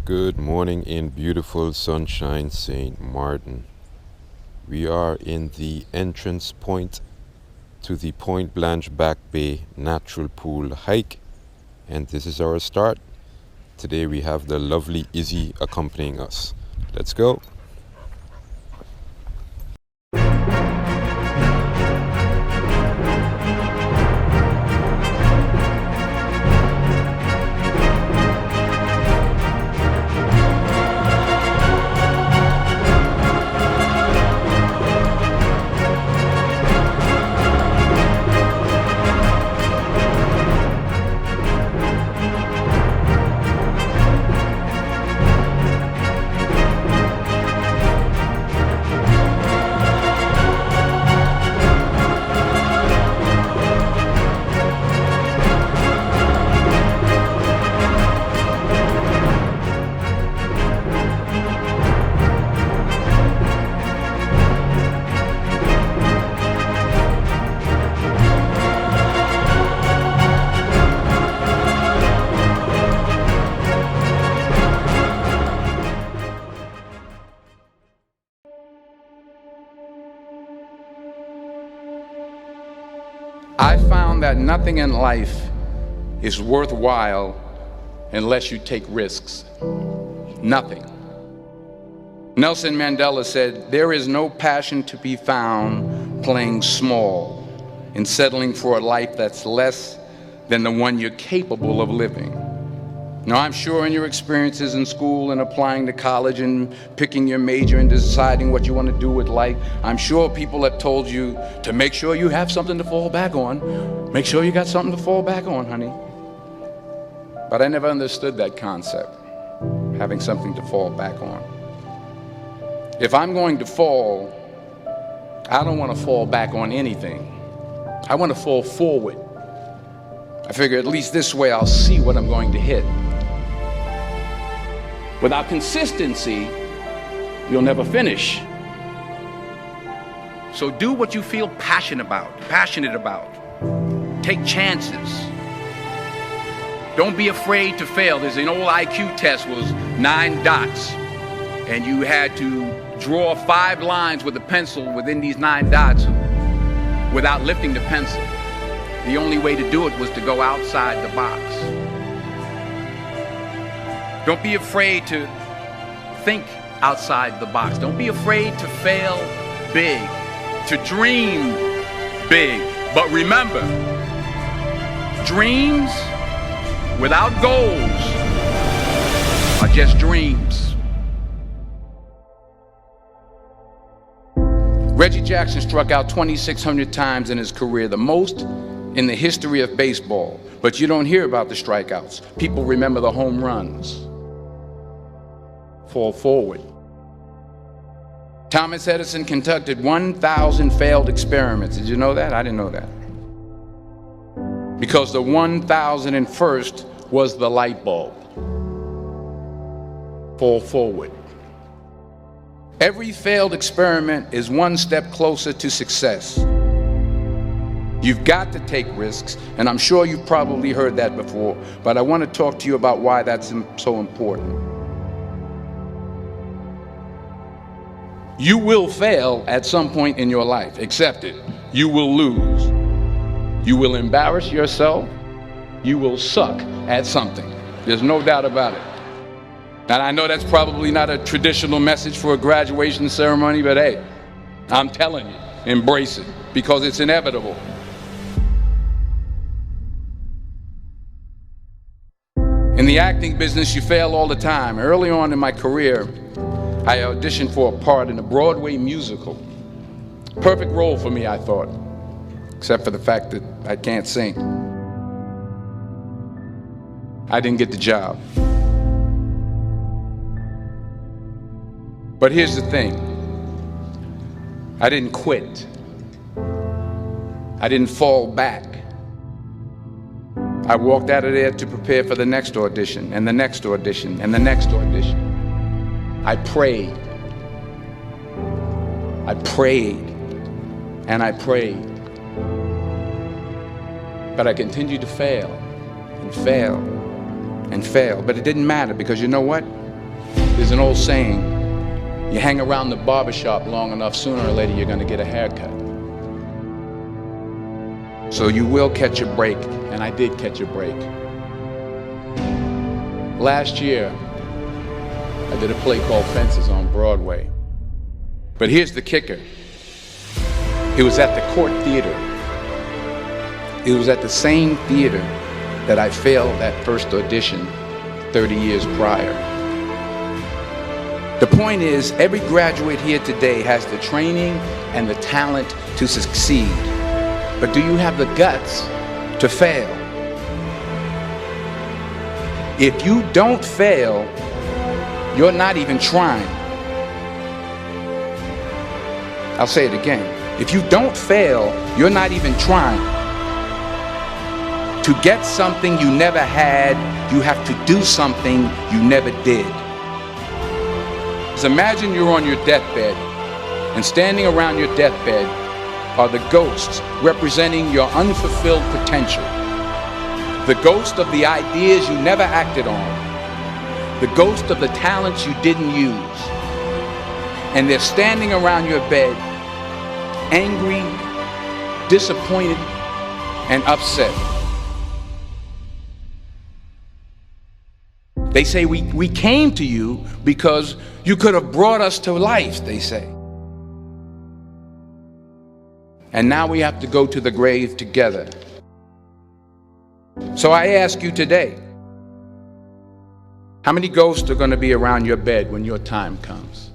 Good morning in beautiful sunshine St. Maarten. We are in the entrance point to the Point Blanche Back Bay Natural Pool hike, and this is our start. Today we have the lovely Izzy accompanying us. Let's go. I found that nothing in life is worthwhile unless you take risks. Nothing. Nelson Mandela said, "There is no passion to be found playing small and settling for a life that's less than the one you're capable of living." Now, I'm sure in your experiences in school and applying to college and picking your major and deciding what you want to do with life, I'm sure people have told you to make sure you have something to fall back on. Make sure you got something to fall back on, honey. But I never understood that concept, having something to fall back on. If I'm going to fall, I don't want to fall back on anything. I want to fall forward. I figure at least this way I'll see what I'm going to hit. Without consistency, you'll never finish. So do what you feel passionate about. Take chances. Don't be afraid to fail. There's an old IQ test was 9 dots, and you had to draw 5 lines with a pencil within these 9 dots without lifting the pencil. The only way to do it was to go outside the box. Don't be afraid to think outside the box. Don't be afraid to fail big, to dream big. But remember, dreams without goals are just dreams. Reggie Jackson struck out 2,600 times in his career, the most in the history of baseball. But you don't hear about the strikeouts. People remember the home runs. Fall forward. Thomas Edison conducted 1,000 failed experiments. Did you know that? I didn't know that. Because the 1,001st was the light bulb. Fall forward. Every failed experiment is one step closer to success. You've got to take risks, and I'm sure you've probably heard that before, but I want to talk to you about why that's so important. You will fail at some point in your life. Accept it. You will lose. You will embarrass yourself. You will suck at something. There's no doubt about it. And I know that's probably not a traditional message for a graduation ceremony, but hey, I'm telling you, embrace it, because it's inevitable. In the acting business, you fail all the time. Early on in my career, I auditioned for a part in a Broadway musical. Perfect role for me, I thought, except for the fact that I can't sing. I didn't get the job. But here's the thing. I didn't quit. I didn't fall back. I walked out of there to prepare for the next audition, and the next audition, and the next audition. I prayed. I prayed. And I prayed. But I continued to fail and fail and fail. But it didn't matter, because you know what? There's an old saying, you hang around the barbershop long enough, sooner or later you're going to get a haircut. So you will catch a break, and I did catch a break. Last year, I did a play called Fences on Broadway. But here's the kicker. It was at the Court Theater. It was at the same theater that I failed that first audition 30 years prior. The point is, every graduate here today has the training and the talent to succeed. But do you have the guts to fail? If you don't fail, you're not even trying. I'll say it again. If you don't fail, you're not even trying. To get something you never had, you have to do something you never did. Just imagine you're on your deathbed, and standing around your deathbed are the ghosts representing your unfulfilled potential. The ghost of the ideas you never acted on. The ghost of the talents you didn't use. And they're standing around your bed, angry, disappointed, and upset. They say, we came to you because you could have brought us to life, they say. And now we have to go to the grave together. So I ask you today, how many ghosts are going to be around your bed when your time comes?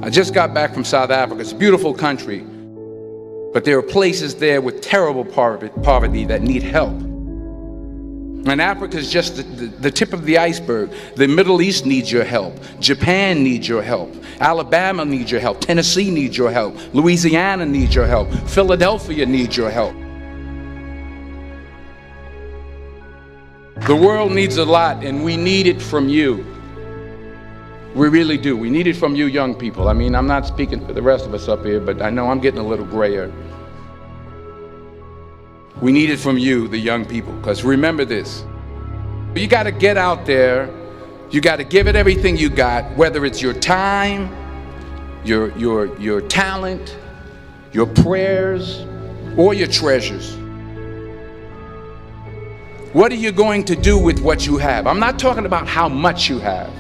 I just got back from South Africa. It's a beautiful country, but there are places there with terrible poverty that need help. And Africa is just the tip of the iceberg. The Middle East needs your help. Japan needs your help. Alabama needs your help. Tennessee needs your help. Louisiana needs your help. Philadelphia needs your help. The world needs a lot, and we need it from you. We really do. We need it from you young people. I mean, I'm not speaking for the rest of us up here, but I know I'm getting a little grayer. We need it from you, the young people, because remember this. You got to get out there. You got to give it everything you got, whether it's your time, your talent, your prayers, or your treasures. What are you going to do with what you have? I'm not talking about how much you have.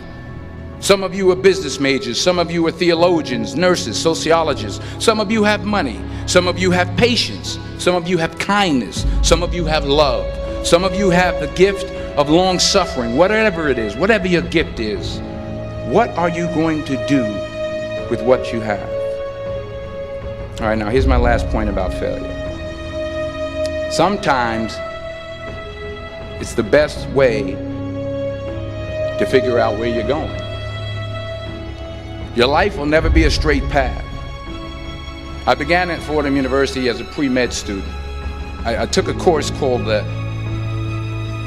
Some of you are business majors, some of you are theologians, nurses, sociologists. Some of you have money, some of you have patience, some of you have kindness, some of you have love, some of you have the gift of long suffering. Whatever it is, whatever your gift is, what are you going to do with what you have? All right, now here's my last point about failure. Sometimes it's the best way to figure out where you're going. Your life will never be a straight path. I began at Fordham University as a pre-med student. I took a course called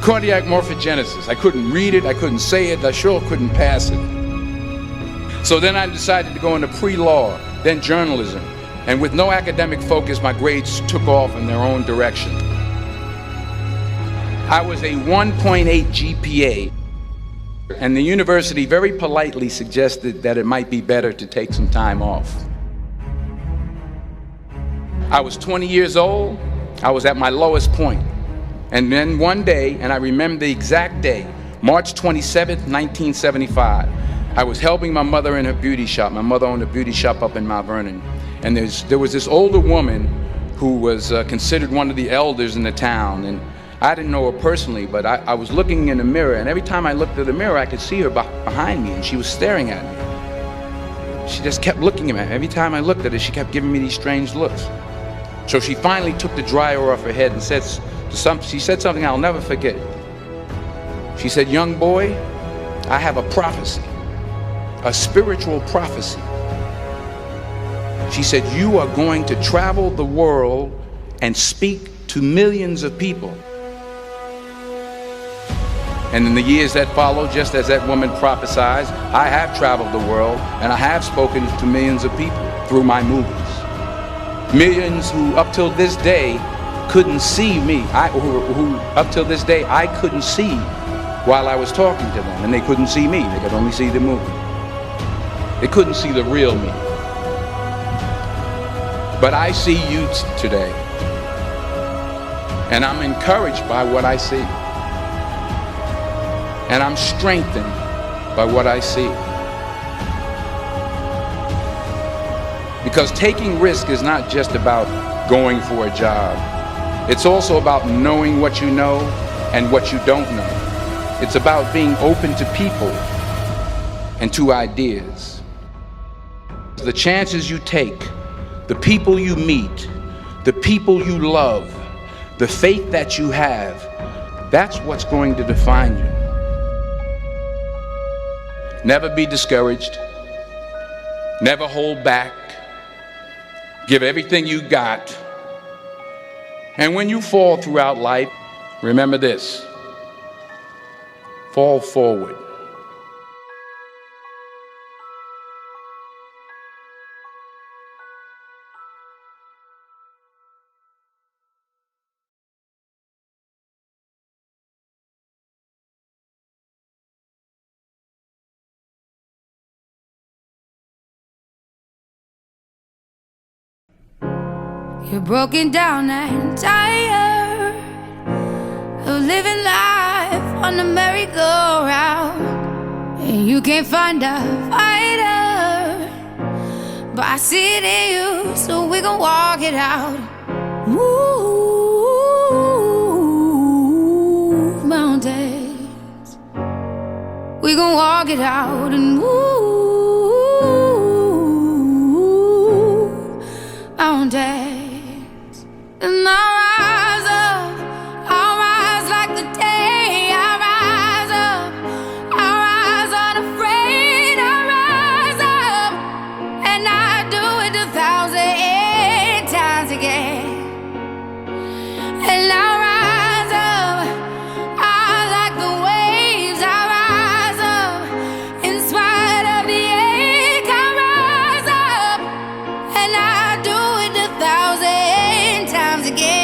cardiac morphogenesis. I couldn't read it, I couldn't say it, I sure couldn't pass it. So then I decided to go into pre-law, then journalism. And with no academic focus, my grades took off in their own direction. I was a 1.8 GPA. And the university very politely suggested that it might be better to take some time off. I was 20 years old. I was at my lowest point. And then one day, and I remember the exact day, March 27th, 1975, I was helping my mother in her beauty shop. My mother owned a beauty shop up in Mount Vernon. And there was this older woman who was considered one of the elders in the town. And I didn't know her personally, but I was looking in the mirror, and every time I looked at the mirror, I could see her behind me, and she was staring at me. She just kept looking at me. Every time I looked at her, she kept giving me these strange looks. So she finally took the dryer off her head and she said something I'll never forget. She said, "Young boy, I have a prophecy, a spiritual prophecy." She said, "You are going to travel the world and speak to millions of people. And in the years that followed, just as that woman prophesied, I have traveled the world and I have spoken to millions of people through my movies. Millions who up till this day couldn't see me, who up till this day I couldn't see while I was talking to them, and they couldn't see me, they could only see the movie. They couldn't see the real me. But I see you today, and I'm encouraged by what I see. And I'm strengthened by what I see. Because taking risk is not just about going for a job. It's also about knowing what you know and what you don't know. It's about being open to people and to ideas. The chances you take, the people you meet, the people you love, the faith that you have, that's what's going to define you. Never be discouraged. Never hold back. Give everything you got. And when you fall throughout life, remember this: fall forward. You're broken down and tired of living life on the merry-go-round, and you can't find a fighter, but I see it in you, so we gon' walk it out. Move mountains, we gon' walk it out and move mountains. And I'll rise up, I'll rise like the day. I'll rise up, I'll rise unafraid. I'll rise up, and I'll do it 1,000 times again. And I'll rise up, I'll like the waves. I'll rise up, in spite of the ache. I'll rise up, and I'll do it 1,000 times again.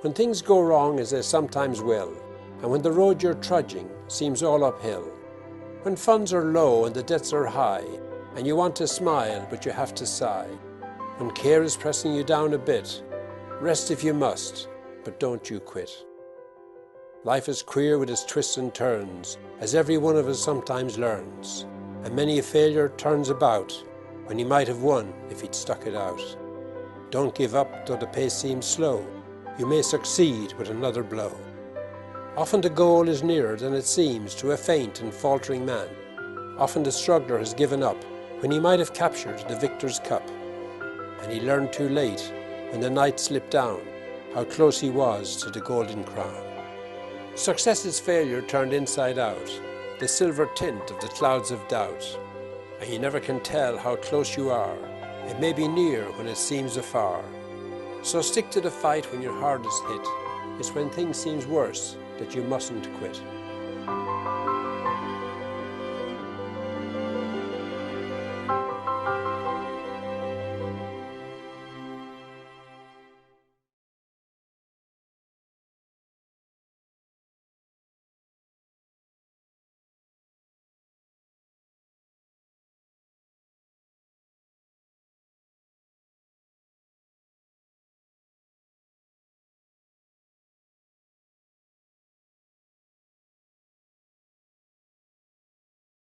When things go wrong, as they sometimes will, and when the road you're trudging seems all uphill, when funds are low and the debts are high, and you want to smile but you have to sigh, when care is pressing you down a bit, rest if you must, but don't you quit. Life is queer with its twists and turns, as every one of us sometimes learns, and many a failure turns about when he might have won if he'd stuck it out. Don't give up though the pace seems slow. You may succeed with another blow. Often the goal is nearer than it seems to a faint and faltering man. Often the struggler has given up when he might have captured the victor's cup. And he learned too late, when the night slipped down, how close he was to the golden crown. Success is failure turned inside out, the silver tint of the clouds of doubt. And you never can tell how close you are. It may be near when it seems afar. So stick to the fight when your heart is hit. It's when things seem worse that you mustn't quit.